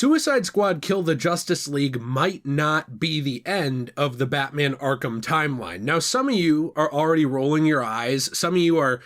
Suicide Squad Kill the Justice League might not be the end of the Batman Arkham timeline. Now, some of you are already rolling your eyes. Some of you are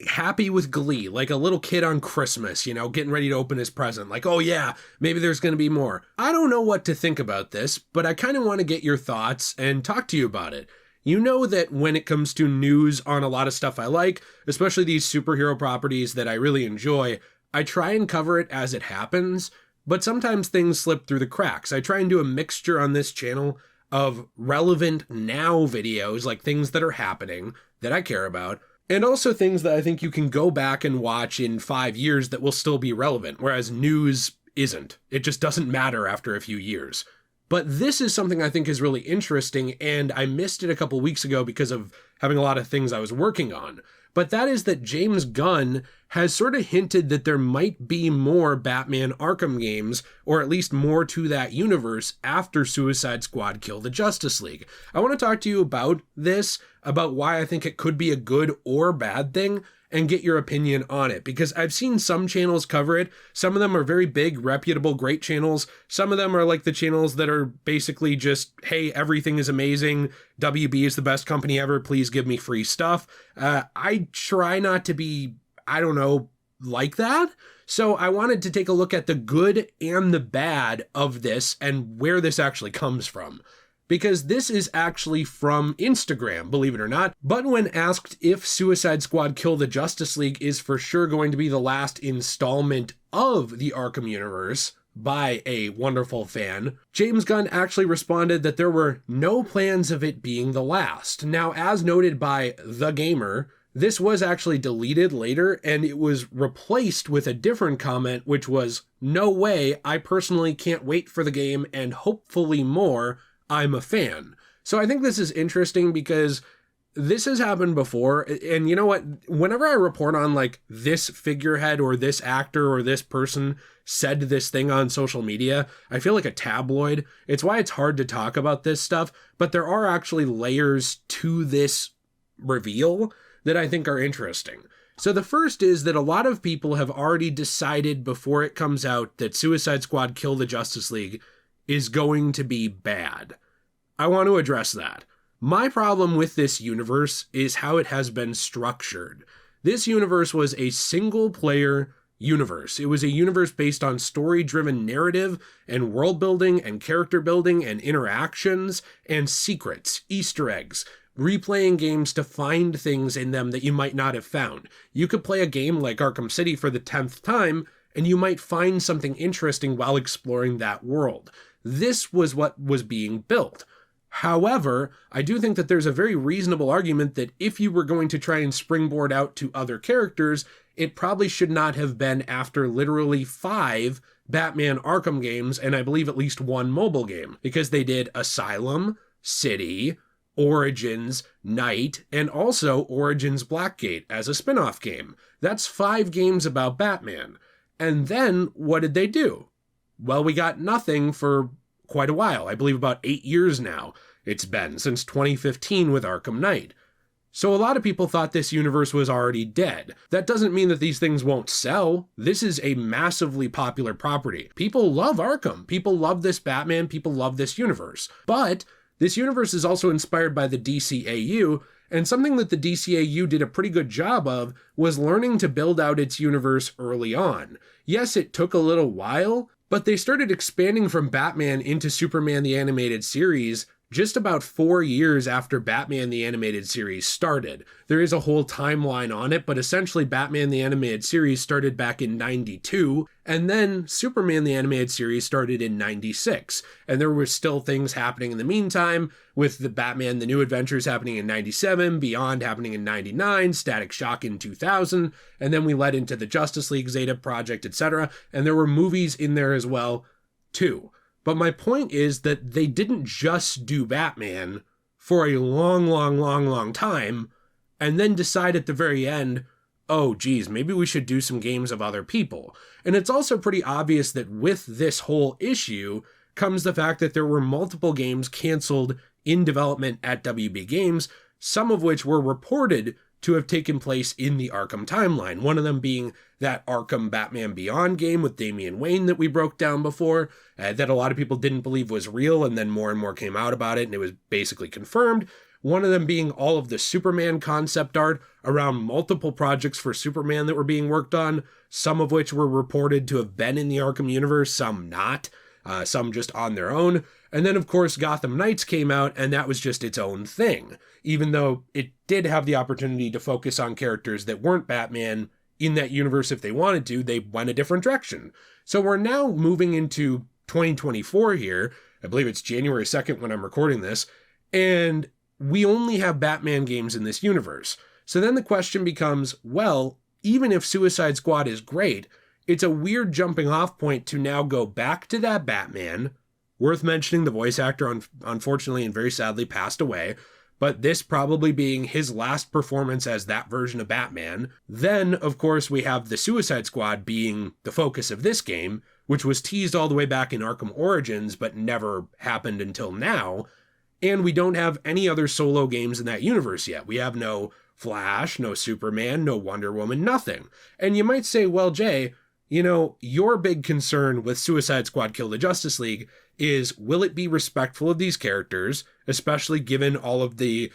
happy with glee, like a little kid on Christmas, getting ready to open his present. Like, oh yeah, maybe there's going to be more. I don't know what to think about this, but I kind of want to get your thoughts and talk to you about it. You know that when it comes to news on a lot of stuff I like, especially these superhero properties that I really enjoy, I try and cover it as it happens. But sometimes things slip through the cracks. I try and do a mixture on this channel of relevant now videos, like things that are happening that I care about, and also things that I think you can go back and watch in 5 years that will still be relevant, whereas news isn't. It just doesn't matter after a few years. But this is something I think is really interesting, and I missed it a couple weeks ago because of having a lot of things I was working on. But that is that James Gunn has sort of hinted that there might be more Batman Arkham games, or at least more to that universe after Suicide Squad Kill the Justice League. I want to talk to you about this, about why I think it could be a good or bad thing, and get your opinion on it, because I've seen some channels cover it. Some of them are very big, reputable, great channels. Some of them are like the channels that are basically just, hey, everything is amazing. WB is the best company ever. Please give me free stuff. I try not to be, like that. So I wanted to take a look at the good and the bad of this and where this actually comes from. Because this is actually from Instagram, believe it or not. But when asked if Suicide Squad Kill the Justice League is for sure going to be the last installment of the Arkham Universe by a wonderful fan, James Gunn actually responded that there were no plans of it being the last. Now, as noted by The Gamer, this was actually deleted later, and it was replaced with a different comment, which was, "No way, I personally can't wait for the game, and hopefully more. I'm a fan." So I think this is interesting because this has happened before. And you know what? Whenever I report on like this figurehead or this actor or this person said this thing on social media, I feel like a tabloid. It's why it's hard to talk about this stuff. But there are actually layers to this reveal that I think are interesting. So the first is that a lot of people have already decided before it comes out that Suicide Squad Kill the Justice League is going to be bad. I want to address that. My problem with this universe is how it has been structured. This universe was a single-player universe. It was a universe based on story-driven narrative and world building and character building and interactions and secrets, Easter eggs, replaying games to find things in them that you might not have found. You could play a game like Arkham City for the 10th time, and you might find something interesting while exploring that world. This was what was being built. However, I do think that there's a very reasonable argument that if you were going to try and springboard out to other characters, it probably should not have been after literally 5 Batman Arkham games, and I believe at least 1 mobile game, because they did Asylum, City, Origins, Night, and also Origins Blackgate as a spin-off game. That's 5 games about Batman. And then, what did they do? Well, we got nothing for quite a while. I believe about 8 years now it's been, since 2015 with Arkham Knight. So a lot of people thought this universe was already dead. That doesn't mean that these things won't sell. This is a massively popular property. People love Arkham. People love this Batman. People love this universe. But this universe is also inspired by the DCAU, and something that the DCAU did a pretty good job of was learning to build out its universe early on. Yes, it took a little while, but they started expanding from Batman into Superman the Animated Series just about 4 years after Batman the Animated Series started. There is a whole timeline on it, but essentially Batman the Animated Series started back in 92, and then Superman the Animated Series started in 96. And there were still things happening in the meantime, with the Batman The New Adventures happening in 97, Beyond happening in 99, Static Shock in 2000, and then we led into the Justice League Zeta Project, etc. And there were movies in there as well, too. But my point is that they didn't just do Batman for a long time and then decide at the very end, oh geez, maybe we should do some games of other people. And it's also pretty obvious that with this whole issue comes the fact that there were multiple games canceled in development at WB Games, some of which were reported to have taken place in the Arkham timeline. One of them being that Arkham Batman Beyond game with Damian Wayne that we broke down before, that a lot of people didn't believe was real, and then more and more came out about it, and it was basically confirmed. One of them being all of the Superman concept art around multiple projects for Superman that were being worked on, some of which were reported to have been in the Arkham Universe, some not, some just on their own. And then, of course, Gotham Knights came out, and that was just its own thing, even though it did have the opportunity to focus on characters that weren't Batman in that universe if they wanted to. They went a different direction. So we're now moving into 2024 here. I believe it's January 2nd when I'm recording this, and we only have Batman games in this universe. So then the question becomes, well, even if Suicide Squad is great, it's a weird jumping off point to now go back to that Batman. Worth mentioning, the voice actor unfortunately and very sadly passed away, but this probably being his last performance as that version of Batman. Then, of course, we have the Suicide Squad being the focus of this game, which was teased all the way back in Arkham Origins, but never happened until now. And we don't have any other solo games in that universe yet. We have no Flash, no Superman, no Wonder Woman, nothing. And you might say, well, Jay, you know, your big concern with Suicide Squad Kill the Justice League is, will it be respectful of these characters, especially given all of the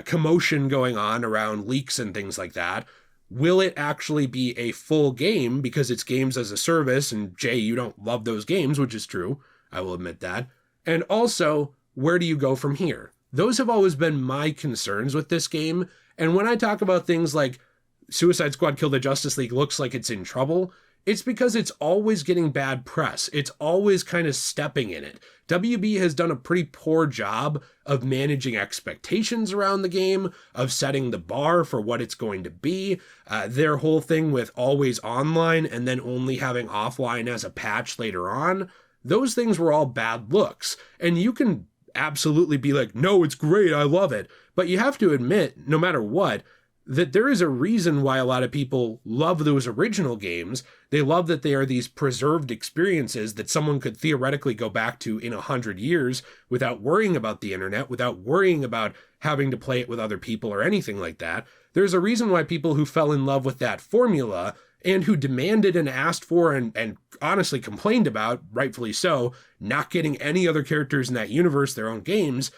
commotion going on around leaks and things like that? Will it actually be a full game because it's games as a service? And Jay, you don't love those games, which is true. I will admit that. And also, where do you go from here? Those have always been my concerns with this game. And when I talk about things like Suicide Squad Kill the Justice League looks like it's in trouble, it's because it's always getting bad press. It's always kind of stepping in it. WB has done a pretty poor job of managing expectations around the game, of setting the bar for what it's going to be. Their whole thing with always online and then only having offline as a patch later on, those things were all bad looks. And you can absolutely be like, no, it's great, I love it. But you have to admit, no matter what, that there is a reason why a lot of people love those original games. They love that they are these preserved experiences that someone could theoretically go back to in 100 years without worrying about the internet, without worrying about having to play it with other people or anything like that. There's a reason why people who fell in love with that formula and who demanded and asked for and honestly complained about, rightfully so, not getting any other characters in that universe, their own games,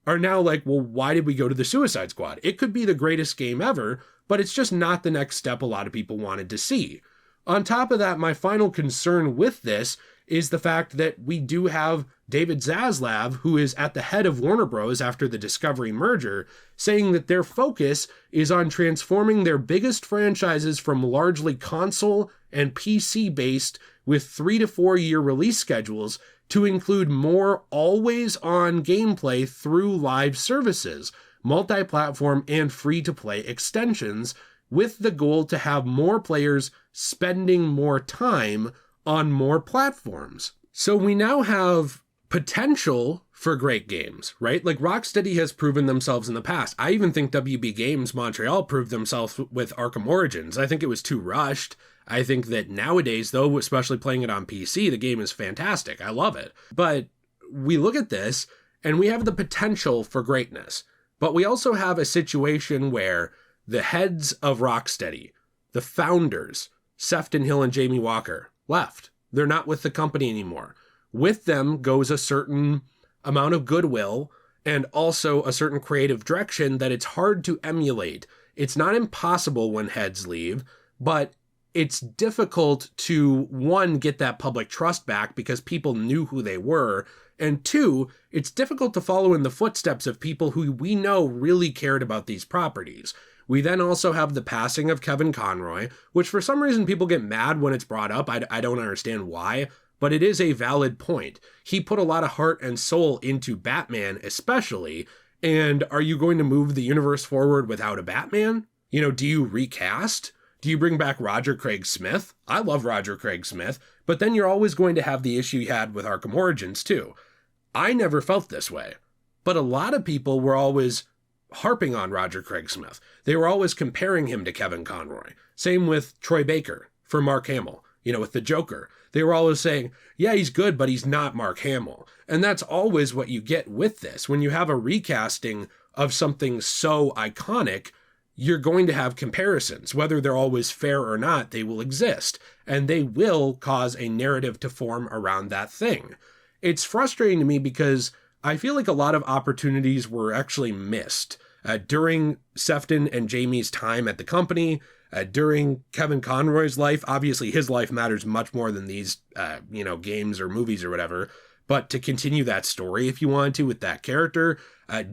are now like, well, why did we go to the Suicide Squad? It could be the greatest game ever, but it's just not the next step a lot of people wanted to see. On top of that, my final concern with this is the fact that we do have David Zaslav, who is at the head of Warner Bros. After the Discovery merger, saying that their focus is on transforming their biggest franchises from largely console and PC-based with 3 to 4 year release schedules to include more always-on gameplay through live services, multi-platform, and free-to-play extensions, with the goal to have more players spending more time on more platforms. So we now have potential for great games, right? Like Rocksteady has proven themselves in the past. I even think WB Games Montreal proved themselves with Arkham Origins. I think it was too rushed. I think that nowadays, though, especially playing it on PC, the game is fantastic. I love it. But we look at this and we have the potential for greatness. But we also have a situation where the heads of Rocksteady, the founders, Sefton Hill and Jamie Walker, left. They're not with the company anymore. With them goes a certain amount of goodwill and also a certain creative direction that it's hard to emulate. It's not impossible when heads leave, but it's difficult to, one, get that public trust back because people knew who they were, and two, it's difficult to follow in the footsteps of people who we know really cared about these properties. We then also have the passing of Kevin Conroy, which for some reason people get mad when it's brought up. I don't understand why, but it is a valid point. He put a lot of heart and soul into Batman especially, and are you going to move the universe forward without a Batman? You know, do you recast? Do you bring back Roger Craig Smith? I love Roger Craig Smith, but then you're always going to have the issue you had with Arkham Origins too. I never felt this way, but a lot of people were always harping on Roger Craig Smith. They were always comparing him to Kevin Conroy. Same with Troy Baker for Mark Hamill, with the Joker. They were always saying, yeah, he's good, but he's not Mark Hamill. And that's always what you get with this. When you have a recasting of something so iconic, you're going to have comparisons. Whether they're always fair or not, they will exist, and they will cause a narrative to form around that thing. It's frustrating to me because I feel like a lot of opportunities were actually missed during Sefton and Jamie's time at the company, during Kevin Conroy's life. Obviously, his life matters much more than these, games or movies or whatever. But to continue that story, if you wanted to, with that character,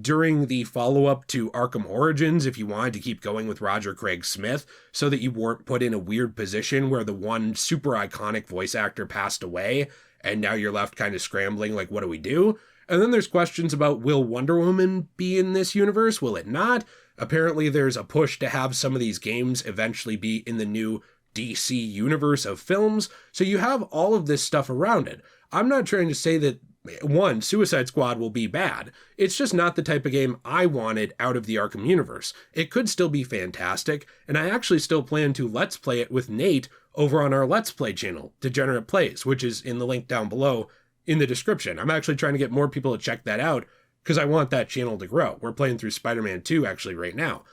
during the follow-up to Arkham Origins, if you wanted to keep going with Roger Craig Smith, so that you weren't put in a weird position where the one super iconic voice actor passed away, and now you're left kind of scrambling, like, what do we do? And then there's questions about, will Wonder Woman be in this universe? Will it not? Apparently there's a push to have some of these games eventually be in the new DC universe of films, so you have all of this stuff around it. I'm not trying to say that, one, Suicide Squad will be bad. It's just not the type of game I wanted out of the Arkham universe. It could still be fantastic, and I actually still plan to Let's Play it with Nate over on our Let's Play channel, Degenerate Plays, which is in the link down below in the description. I'm actually trying to get more people to check that out because I want that channel to grow. We're playing through Spider-Man 2 actually right now.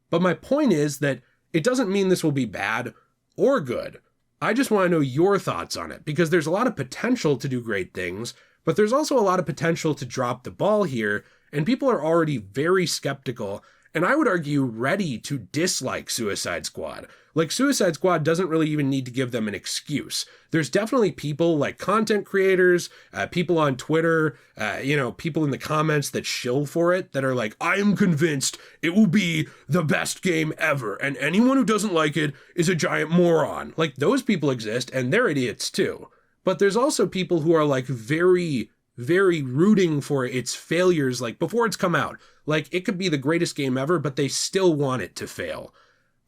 But my point is that it doesn't mean this will be bad or good. I just want to know your thoughts on it, because there's a lot of potential to do great things, but there's also a lot of potential to drop the ball here, and people are already very skeptical, and I would argue ready to dislike Suicide Squad. Like, Suicide Squad doesn't really even need to give them an excuse. There's definitely people like content creators, people on Twitter, people in the comments that shill for it that are like, I am convinced it will be the best game ever, and anyone who doesn't like it is a giant moron. Like, those people exist, and they're idiots too. But there's also people who are like very, very rooting for its failures, like before it's come out. Like, it could be the greatest game ever, but they still want it to fail.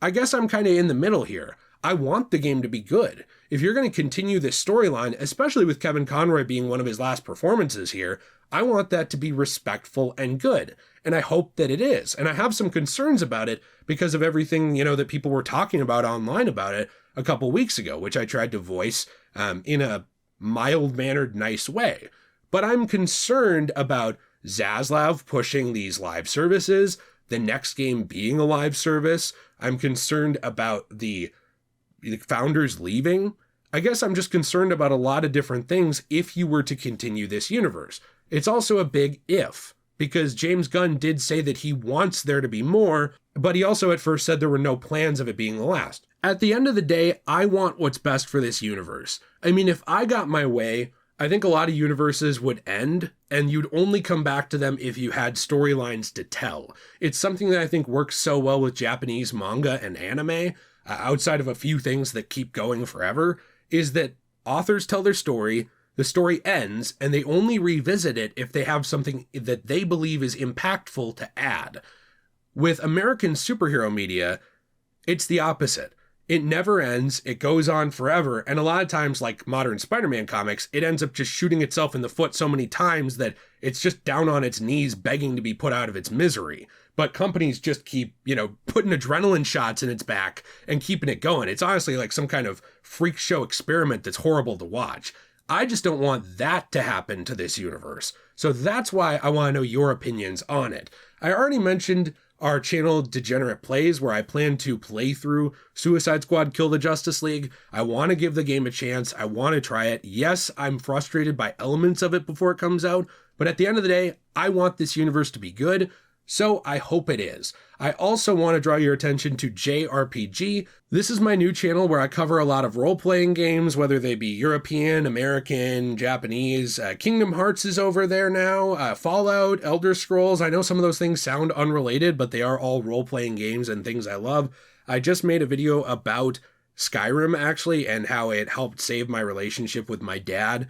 I guess I'm kind of in the middle here. I want the game to be good. If you're going to continue this storyline, especially with Kevin Conroy being one of his last performances here, I want that to be respectful and good. And I hope that it is. And I have some concerns about it because of everything, that people were talking about online about it a couple weeks ago, which I tried to voice in a mild-mannered, nice way. But I'm concerned about Zaslav pushing these live services, the next game being a live service. I'm concerned about the founders leaving. I guess I'm just concerned about a lot of different things if you were to continue this universe. It's also a big if, because James Gunn did say that he wants there to be more, but he also at first said there were no plans of it being the last. At the end of the day, I want what's best for this universe. I mean, if I got my way, I think a lot of universes would end, and you'd only come back to them if you had storylines to tell. It's something that I think works so well with Japanese manga and anime, outside of a few things that keep going forever, is that authors tell their story, the story ends, and they only revisit it if they have something that they believe is impactful to add. With American superhero media, it's the opposite. It never ends, it goes on forever, and a lot of times, like modern Spider-Man comics, it ends up just shooting itself in the foot so many times that it's just down on its knees begging to be put out of its misery. But companies just keep, putting adrenaline shots in its back and keeping it going. It's honestly like some kind of freak show experiment that's horrible to watch. I just don't want that to happen to this universe. So that's why I want to know your opinions on it. I already mentioned our channel Degenerate Plays, where I plan to play through Suicide Squad Kill the Justice League. I want to give the game a chance. I want to try it. Yes, I'm frustrated by elements of it before it comes out, but at the end of the day, I want this universe to be good, so I hope it is. I also want to draw your attention to JayRPG. This is my new channel where I cover a lot of role-playing games, whether they be European, American, Japanese. Kingdom Hearts is over there now. Fallout, Elder Scrolls. I know some of those things sound unrelated, but they are all role-playing games and things I love. I just made a video about Skyrim, actually, and how it helped save my relationship with my dad.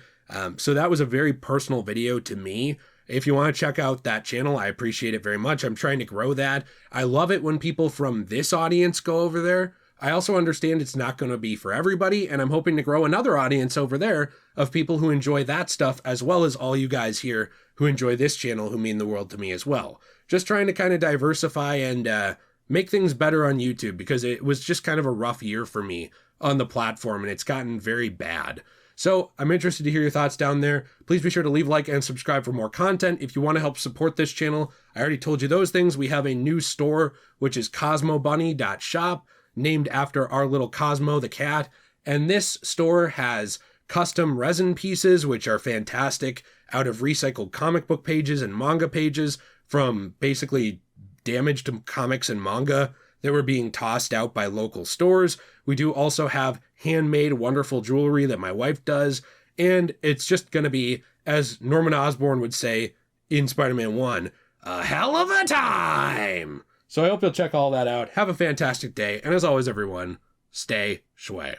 So that was a very personal video to me. If you want to check out that channel, I appreciate it very much. I'm trying to grow that. I love it when people from this audience go over there. I also understand it's not going to be for everybody, and I'm hoping to grow another audience over there of people who enjoy that stuff, as well as all you guys here who enjoy this channel, who mean the world to me as well. Just trying to kind of diversify and make things better on YouTube, because it was just kind of a rough year for me on the platform, and it's gotten very bad. So I'm interested to hear your thoughts down there. Please be sure to leave a like and subscribe for more content. If you want to help support this channel, I already told you those things. We have a new store, which is cosmobunny.shop, named after our little Cosmo the cat. And this store has custom resin pieces, which are fantastic, out of recycled comic book pages and manga pages from basically damaged comics and manga that were being tossed out by local stores. We do also have handmade wonderful jewelry that my wife does, and it's just going to be, as Norman Osborn would say in Spider-Man 1, a hell of a time! So I hope you'll check all that out. Have a fantastic day, and as always, everyone, stay shway.